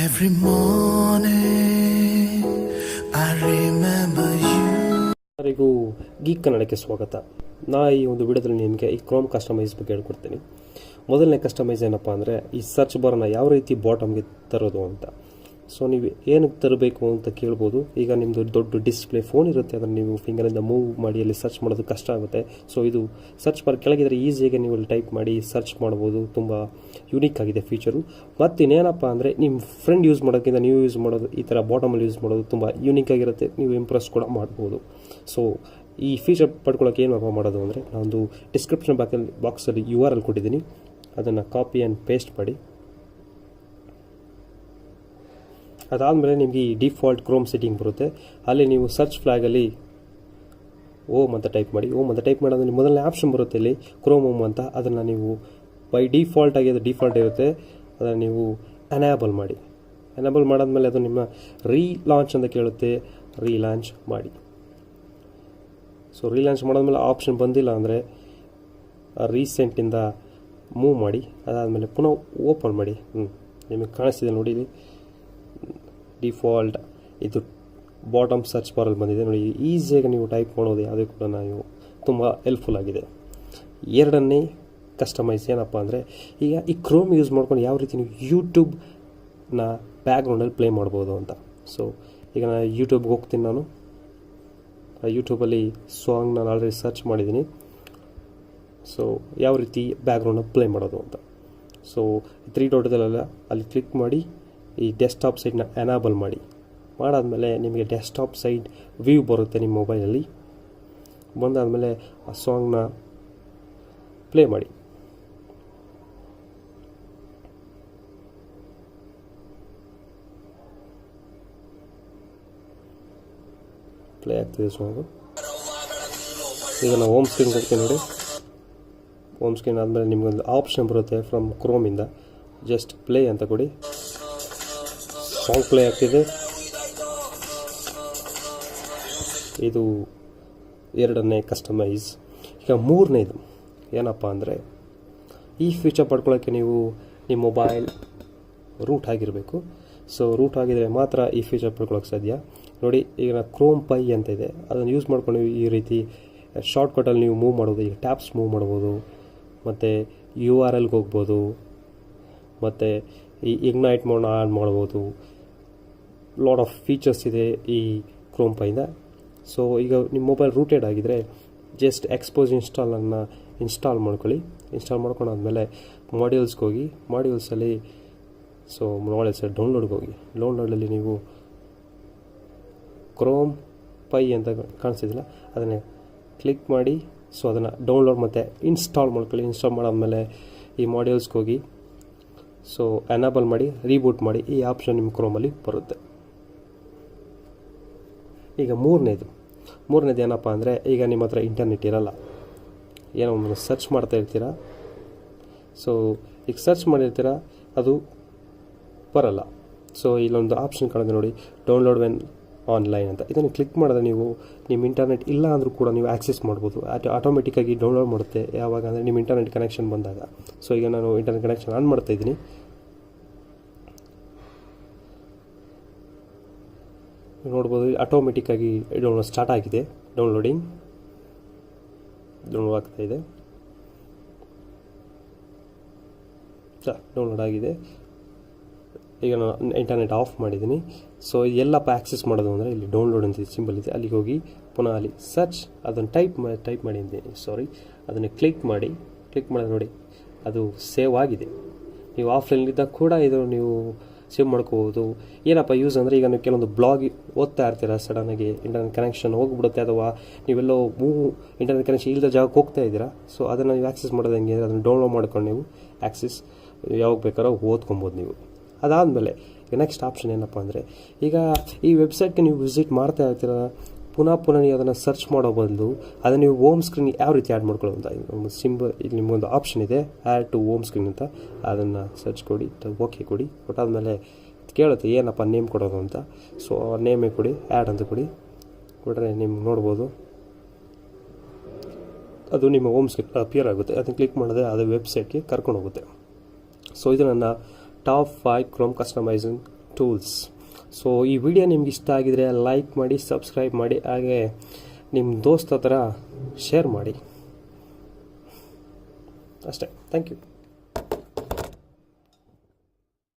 Every morning I remember you. ಎಲ್ಲರಿಗೂ ಗೀಕ್ ಕನ್ನಡಕ್ಕೆ ಸ್ವಾಗತ. ಈ ಒಂದು ವಿಡಿಯೋದಲ್ಲಿ ನಿಮಗೆ ಈ ಕ್ರೋಮ್ ಕಸ್ಟಮೈಸ್ ಬಗ್ಗೆ ಹೇಳ್ಕೊಡ್ತೀನಿ. ಮೊದಲನೇ ಕಸ್ಟಮೈಸ್ ಏನಪ್ಪ ಅಂದರೆ ಈ ಸರ್ಚ್ ಬಾರನ್ನು ಯಾವ ರೀತಿ ಬಾಟಮ್ಗೆ ತರೋದು ಅಂತ. ಸೊ ನೀವು ಏನಕ್ಕೆ ತರಬೇಕು ಅಂತ ಕೇಳ್ಬೋದು. ಈಗ ನಿಮ್ಮದು ದೊಡ್ಡ ಡಿಸ್ಪ್ಲೇ ಫೋನ್ ಇರುತ್ತೆ, ಅದನ್ನು ನೀವು ಫಿಂಗರಿಂದ ಮೂವ್ ಮಾಡಿ ಅಲ್ಲಿ ಸರ್ಚ್ ಮಾಡೋದು ಕಷ್ಟ ಆಗುತ್ತೆ. ಸೊ ಇದು ಸರ್ಚ್ ಬಾರ್ ಕೆಳಗಿದ್ರೆ ಈಸಿಯಾಗಿ ನೀವು ಅಲ್ಲಿ ಟೈಪ್ ಮಾಡಿ ಸರ್ಚ್ ಮಾಡ್ಬೋದು. ತುಂಬ ಯೂನಿಕ್ ಆಗಿದೆ ಫೀಚರು. ಮತ್ತು ಇನ್ನೇನಪ್ಪ ಅಂದರೆ ನಿಮ್ಮ ಫ್ರೆಂಡ್ ಯೂಸ್ ಮಾಡೋಕ್ಕಿಂತ ನೀವು ಯೂಸ್ ಮಾಡೋದು ಈ ಥರ ಬಾಟಮಲ್ಲಿ ಯೂಸ್ ಮಾಡೋದು ತುಂಬ ಯೂನಿಕ್ ಆಗಿರುತ್ತೆ. ನೀವು ಇಂಪ್ರೆಸ್ ಕೂಡ ಮಾಡ್ಬೋದು. ಸೊ ಈ ಫೀಚರ್ ಪಡ್ಕೊಳ್ಳೋಕೆ ಏನು ಮಾಡೋದು ಅಂದರೆ ನಾನೊಂದು ಡಿಸ್ಕ್ರಿಪ್ಷನ್ ಬಾಕ್ಸಲ್ಲಿ URL ಕೊಟ್ಟಿದ್ದೀನಿ, ಅದನ್ನು ಕಾಪಿ ಆ್ಯಂಡ್ ಪೇಸ್ಟ್ ಮಾಡಿ. ಅದಾದಮೇಲೆ ನಿಮಗೆ ಈ ಡಿಫಾಲ್ಟ್ ಕ್ರೋಮ್ ಸೆಟ್ಟಿಂಗ್ ಬರುತ್ತೆ, ಅಲ್ಲಿ ನೀವು ಸರ್ಚ್ ಫ್ಲಾಗಲ್ಲಿ ಓಮ್ ಅಂತ ಟೈಪ್ ಮಾಡಿ. ಓಮ್ ಅಂತ ಟೈಪ್ ಮಾಡೋದ್ರಲ್ಲಿ ಮೊದಲನೇ ಆಪ್ಷನ್ ಬರುತ್ತೆ ಇಲ್ಲಿ ಕ್ರೋಮ್ ಓಮ್ ಅಂತ. ಅದನ್ನು ನೀವು ಬೈ ಡಿಫಾಲ್ಟ್ ಆಗಿ ಅದು ಡಿಫಾಲ್ಟ್ ಇರುತ್ತೆ, ಅದನ್ನು ನೀವು ಎನೇಬಲ್ ಮಾಡಿ. ಎನೇಬಲ್ ಮಾಡಾದ್ಮೇಲೆ ಅದು ನಿಮ್ಮ ರೀಲಾಂಚ್ ಅಂತ ಕೇಳುತ್ತೆ, ರೀಲಾಂಚ್ ಮಾಡಿ. ಸೊ ರೀಲಾಂಚ್ ಮಾಡಾದ್ಮೇಲೆ ಆಪ್ಷನ್ ಬಂದಿಲ್ಲ ಅಂದರೆ ರೀಸೆಂಟಿಂದ ಮೂವ್ ಮಾಡಿ. ಅದಾದಮೇಲೆ ಪುನಃ ಓಪನ್ ಮಾಡಿ. ನಿಮಗೆ ಕಾಣಿಸ್ತಿದೆ ನೋಡಿ, ಇಲ್ಲಿ ಡಿಫಾಲ್ಟ್ ಇದು ಬಾಟಮ್ ಸರ್ಚ್ ಬಾರಲ್ಲಿ ಬಂದಿದೆ ನೋಡಿ. ಈಸಿಯಾಗಿ ನೀವು ಟೈಪ್ ಮಾಡೋದು ಯಾವುದೇ ಕೂಡ ನೀವು ತುಂಬ ಹೆಲ್ಪ್ಫುಲ್ ಆಗಿದೆ. ಎರಡನೇ ಕಸ್ಟಮೈಸ್ ಏನಪ್ಪ ಅಂದರೆ ಈಗ ಈ ಕ್ರೋಮ್ ಯೂಸ್ ಮಾಡ್ಕೊಂಡು ಯಾವ ರೀತಿ ನೀವು ಯೂಟ್ಯೂಬ್ನ ಬ್ಯಾಕ್ಗ್ರೌಂಡಲ್ಲಿ ಪ್ಲೇ ಮಾಡ್ಬೋದು ಅಂತ. ಸೊ ಈಗ ನಾನು ಯೂಟ್ಯೂಬ್ಗೆ ಹೋಗ್ತೀನಿ. ನಾನು ಯೂಟ್ಯೂಬಲ್ಲಿ ಸಾಂಗ್ ನಾನು ಆಲ್ರೆಡಿ ಸರ್ಚ್ ಮಾಡಿದ್ದೀನಿ. ಸೊ ಯಾವ ರೀತಿ ಬ್ಯಾಕ್ಗ್ರೌಂಡಲ್ಲಿ ಪ್ಲೇ ಮಾಡೋದು ಅಂತ. ಸೊ 3 ಡಾಟದಲ್ಲ ಅಲ್ಲಿ ಕ್ಲಿಕ್ ಮಾಡಿ ಈ ಡೆಸ್ಕ್ಟಾಪ್ ಸೈಡ್ನ ಎನೇಬಲ್ ಮಾಡಿ. ಮಾಡಾದಮೇಲೆ ನಿಮಗೆ ಡೆಸ್ಕ್ಟಾಪ್ ಸೈಡ್ ವ್ಯೂ ಬರುತ್ತೆ ನಿಮ್ಮ ಮೊಬೈಲಲ್ಲಿ. ಬಂದಾದಮೇಲೆ ಆ ಸಾಂಗ್ನ ಪ್ಲೇ ಮಾಡಿ. ಪ್ಲೇ ಆಗ್ತಿದೆ ಸಾಂಗು. ಈಗ ನಾವು ಹೋಮ್ ಸ್ಕ್ರೀನ್ಗೆ ಹೋಗ್ತೀವಿ ನೋಡಿ. ಹೋಮ್ ಸ್ಕ್ರೀನ್ ಆದಮೇಲೆ ನಿಮಗೊಂದು ಆಪ್ಷನ್ ಬರುತ್ತೆ ಫ್ರಮ್ ಕ್ರೋಮಿಂದ, ಜಸ್ಟ್ ಪ್ಲೇ ಅಂತ ಕೊಡಿ. ಸಾಂಗ್ ಪ್ಲೇ ಆಗ್ತಿದೆ. ಇದು ಎರಡನೇ ಕಸ್ಟಮೈಸ್. ಈಗ ಮೂರನೇದು ಏನಪ್ಪ ಅಂದರೆ ಈ ಫೀಚರ್ ಪಡ್ಕೊಳ್ಳೋಕ್ಕೆ ನೀವು ನಿಮ್ಮ ಮೊಬೈಲ್ ರೂಟ್ ಆಗಿರಬೇಕು. ಸೊ ರೂಟ್ ಆಗಿದ್ರೆ ಮಾತ್ರ ಈ ಫೀಚರ್ ಪಡ್ಕೊಳ್ಳೋಕೆ ಸಾಧ್ಯ. ನೋಡಿ, ಈಗ ಕ್ರೋಮ್ ಪೈ ಅಂತ ಇದೆ, ಅದನ್ನು ಯೂಸ್ ಮಾಡ್ಕೊಂಡು ಈ ರೀತಿ ಶಾರ್ಟ್ಕಟಲ್ಲಿ ನೀವು ಮೂವ್ ಮಾಡ್ಬೋದು. ಈಗ ಟ್ಯಾಪ್ಸ್ ಮೂವ್ ಮಾಡ್ಬೋದು, ಮತ್ತು URLಗೆ ಹೋಗ್ಬೋದು, ಮತ್ತು ಈ ಇಗ್ನೈಟ್ ಮೋಡ್ನ ಆನ್ ಮಾಡ್ಬೋದು. ಲಾಟ್ ಆಫ್ ಫೀಚರ್ಸ್ ಇದೆ ಈ ಕ್ರೋಮ್ ಪೈಯಿಂದ. ಸೊ ಈಗ ನಿಮ್ಮ ಮೊಬೈಲ್ ರೂಟೆಡ್ ಆಗಿದ್ದರೆ ಜಸ್ಟ್ ಎಕ್ಸ್ಪೋಸ್ ಇನ್ಸ್ಟಾಲನ್ನು ಇನ್ಸ್ಟಾಲ್ ಮಾಡ್ಕೊಳ್ಳಿ. ಇನ್ಸ್ಟಾಲ್ ಮಾಡ್ಕೊಂಡಾದ್ಮೇಲೆ ಮಾಡ್ಯೂಲ್ಸ್ಗೆ ಹೋಗಿ, ಮಾಡ್ಯೂಲ್ಸಲ್ಲಿ ಡೌನ್ಲೋಡ್ಗೆ ಹೋಗಿ. ಡೌನ್ಲೋಡಲ್ಲಿ ನೀವು ಕ್ರೋಮ್ ಪೈ ಅಂತ ಕಾಣಿಸ್ತಿದ್ದಿಲ್ಲ, ಅದನ್ನೇ ಕ್ಲಿಕ್ ಮಾಡಿ. ಸೊ ಅದನ್ನು ಡೌನ್ಲೋಡ್ ಮತ್ತು ಇನ್ಸ್ಟಾಲ್ ಮಾಡ್ಕೊಳ್ಳಿ. ಇನ್ಸ್ಟಾಲ್ ಮಾಡಾದ್ಮೇಲೆ ಈ ಮಾಡ್ಯೂಲ್ಸ್ಗೆ ಹೋಗಿ, ಸೊ ಎನೇಬಲ್ ಮಾಡಿ, ರೀಬೂಟ್ ಮಾಡಿ. ಈ ಆಪ್ಷನ್ ನಿಮ್ಮ ಕ್ರೋಮಲ್ಲಿ ಬರುತ್ತೆ. ಈಗ ಮೂರನೇದು ಏನಪ್ಪ ಅಂದರೆ ಈಗ ನಿಮ್ಮ ಹತ್ರ ಇಂಟರ್ನೆಟ್ ಇರಲ್ಲ, ಏನೋ ಒಂದು ಸರ್ಚ್ ಮಾಡ್ತಾ ಇರ್ತೀರ. ಸೊ ಈಗ ಸರ್ಚ್ ಮಾಡಿರ್ತೀರ, ಅದು ಬರಲ್ಲ. ಸೊ ಇಲ್ಲೊಂದು ಆಪ್ಷನ್ ಕಾಣುತ್ತೆ ನೋಡಿ, ಡೌನ್ಲೋಡ್ ವೆನ್ ಆನ್ಲೈನ್ ಅಂತ. ಇದನ್ನು ಕ್ಲಿಕ್ ಮಾಡಿದ್ರೆ ನೀವು ನಿಮ್ಮ ಇಂಟರ್ನೆಟ್ ಇಲ್ಲ ಅಂದರೂ ಕೂಡ ನೀವು ಆಕ್ಸೆಸ್ ಮಾಡ್ಬೋದು. ಆಟೋಮೆಟಿಕ್ಕಾಗಿ ಡೌನ್ಲೋಡ್ ಮಾಡುತ್ತೆ. ಯಾವಾಗ ಅಂದರೆ ನಿಮ್ಮ ಇಂಟರ್ನೆಟ್ ಕನೆಕ್ಷನ್ ಬಂದಾಗ. ಸೊ ಈಗ ನಾನು ಇಂಟರ್ನೆಟ್ ಕನೆಕ್ಷನ್ ಆನ್ ಮಾಡ್ತಾಯಿದ್ದೀನಿ. ನೋಡ್ಬೋದು, ಆಟೋಮೆಟಿಕ್ಕಾಗಿ ಡೌನ್ಲೋಡ್ ಸ್ಟಾರ್ಟ್ ಆಗಿದೆ. ಡೌನ್ಲೋಡ್ ಆಗ್ತಾಯಿದೆ. ಡೌನ್ಲೋಡ್ ಆಗಿದೆ. ಈಗ ನಾನು ಇಂಟರ್ನೆಟ್ ಆಫ್ ಮಾಡಿದ್ದೀನಿ. ಸೊ ಎಲ್ಲಪ್ಪ ಆಕ್ಸೆಸ್ ಮಾಡೋದು ಅಂದರೆ ಇಲ್ಲಿ ಡೌನ್ಲೋಡ್ ಅಂತ ಸಿಂಬಲ್ ಇದೆ, ಅಲ್ಲಿಗೆ ಹೋಗಿ ಪುನಃ ಅಲ್ಲಿ ಸರ್ಚ್ ಅದನ್ನು ಟೈಪ್ ಮಾಡಿದ್ದೀನಿ. ಅದನ್ನು ಕ್ಲಿಕ್ ಮಾಡಿದ್ರೆ ನೋಡಿ ಅದು ಸೇವ್ ಆಗಿದೆ. ನೀವು ಆಫ್ಲೈನಲ್ಲಿದ್ದಾಗ ಕೂಡ ಇದು ನೀವು ಸೇವ್ ಮಾಡ್ಕೋಬೋದು. ಏನಪ್ಪ ಯೂಸ್ ಅಂದರೆ ಈಗ ನೀವು ಕೆಲವೊಂದು ಬ್ಲಾಗ್ ಓದ್ತಾ ಇರ್ತೀರ, ಸಡನ್ನಾಗಿ ಇಂಟರ್ನೆಟ್ ಕನೆಕ್ಷನ್ ಹೋಗ್ಬಿಡುತ್ತೆ, ಅಥವಾ ನೀವೆಲ್ಲೋ ಇಂಟರ್ನೆಟ್ ಕನೆಕ್ಷನ್ ಇಲ್ಲದ ಜಾಗಕ್ಕೆ ಹೋಗ್ತಾ ಇದ್ದೀರಾ. ಸೊ ಅದನ್ನು ನೀವು ಆಕ್ಸೆಸ್ ಮಾಡೋದು ಹೆಂಗೆ ಅಂದರೆ ಅದನ್ನು ಡೌನ್ಲೋಡ್ ಮಾಡ್ಕೊಂಡು ನೀವು ಆಕ್ಸೆಸ್ ಯಾವಾಗ ಬೇಕಾರೋ ಓದ್ಕೊಬೋದು ನೀವು. ಅದಾದಮೇಲೆ ಈಗ ನೆಕ್ಸ್ಟ್ ಆಪ್ಷನ್ ಏನಪ್ಪ ಅಂದರೆ ಈಗ ಈ ವೆಬ್ಸೈಟ್ಗೆ ನೀವು ವಿಸಿಟ್ ಮಾಡ್ತಾ ಇರ್ತೀರ, ಪುನಃ ನೀವು ಅದನ್ನು ಸರ್ಚ್ ಮಾಡೋ ಬದಲು ಅದನ್ನು ನೀವು ಹೋಮ್ ಸ್ಕ್ರೀನ್ ಯಾವ ರೀತಿ ಆ್ಯಡ್ ಮಾಡ್ಕೊಳ್ಳೋ ಅಂತ ಇಲ್ಲಿ ನಿಮಗೊಂದು ಆಪ್ಷನ್ ಇದೆ, ಆ್ಯಡ್ ಟು ಹೋಮ್ ಸ್ಕ್ರೀನ್ ಅಂತ. ಅದನ್ನು ಸರ್ಚ್ ಕೊಡಿ, ಓಕೆ ಕೊಡಿ. ಕೊಟ್ಟಾದ್ಮೇಲೆ ಕೇಳುತ್ತೆ ಏನಪ್ಪ ನೇಮ್ ಕೊಡೋದು ಅಂತ. ಸೊ ನೇಮೇ ಕೊಡಿ, ಆ್ಯಡ್ ಅಂತ ಕೊಟ್ಟರೆ ನಿಮ್ಗೆ ನೋಡ್ಬೋದು ಅದು ನಿಮ್ಮ ಹೋಮ್ ಸ್ಕ್ರೀನ್ ಅಪಿಯರ್ ಆಗುತ್ತೆ. ಅದನ್ನು ಕ್ಲಿಕ್ ಮಾಡಿದ್ರೆ ಅದು ವೆಬ್ಸೈಟ್ಗೆ ಕರ್ಕೊಂಡು ಹೋಗುತ್ತೆ. ಸೊ ಇದು ನನ್ನ ಟಾಪ್ 5 ಕ್ರೋಮ್ ಟೂಲ್ಸ್. ಸೊ ಈ ವಿಡಿಯೋ ನಿಮ್ಗೆ ಇಷ್ಟ ಆಗಿದರೆ ಲೈಕ್ ಮಾಡಿ, ಸಬ್ಸ್ಕ್ರೈಬ್ ಮಾಡಿ, ಹಾಗೆ ನಿಮ್ಮ ದೋಸ್ತ ಹತ್ರ ಶೇರ್ ಮಾಡಿ. ಅಷ್ಟೇ. Thank you.